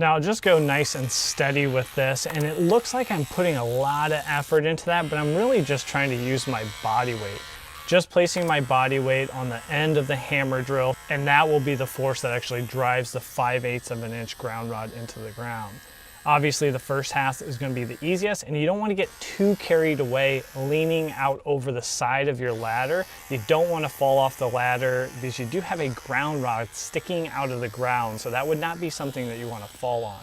Now I'll just go nice and steady with this, and it looks like I'm putting a lot of effort into that, but I'm really just trying to use my body weight. Just placing my body weight on the end of the hammer drill, and that will be the force that actually drives the 5/8 of an inch ground rod into the ground. Obviously the first half is going to be the easiest, and you don't want to get too carried away leaning out over the side of your ladder. You don't want to fall off the ladder because you do have a ground rod sticking out of the ground, so that would not be something that you want to fall on.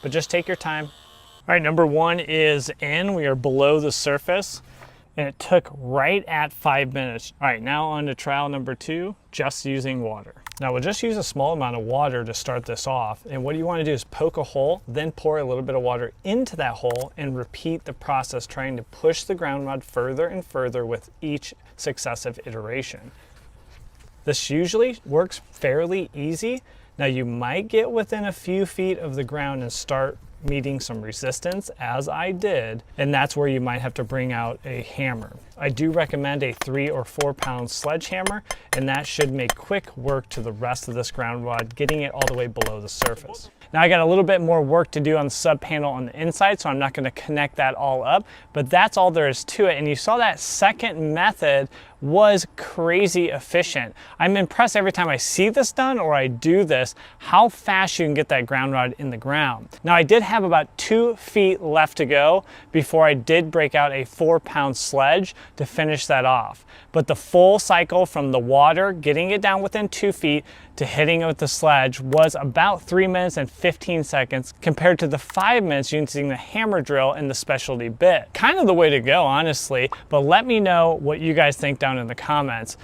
But just take your time. All right, number 1 is in. We are below the surface, and it took right at 5 minutes. All right, now on to trial number 2, just using water. Now we'll just use a small amount of water to start this off, and what you want to do is poke a hole, then pour a little bit of water into that hole and repeat the process, trying to push the ground rod further and further with each successive iteration. This usually works fairly easy. Now you might get within a few feet of the ground and start meeting some resistance, as I did, and that's where you might have to bring out a hammer. I do recommend a 3 or 4 pound sledgehammer, and that should make quick work to the rest of this ground rod, getting it all the way below the surface. Now I got a little bit more work to do on the sub panel on the inside, so I'm not going to connect that all up, but that's all there is to it. And you saw that second method was crazy efficient. I'm impressed every time I see this done or I do this, how fast you can get that ground rod in the ground. Now I did have about 2 feet left to go before I did break out a 4 pound sledge to finish that off. But the full cycle from the water, getting it down within 2 feet, to hitting it with the sledge was about 3 minutes and 15 seconds compared to the 5 minutes using the hammer drill and the specialty bit. Kind of the way to go, honestly, but let me know what you guys think down in the comments.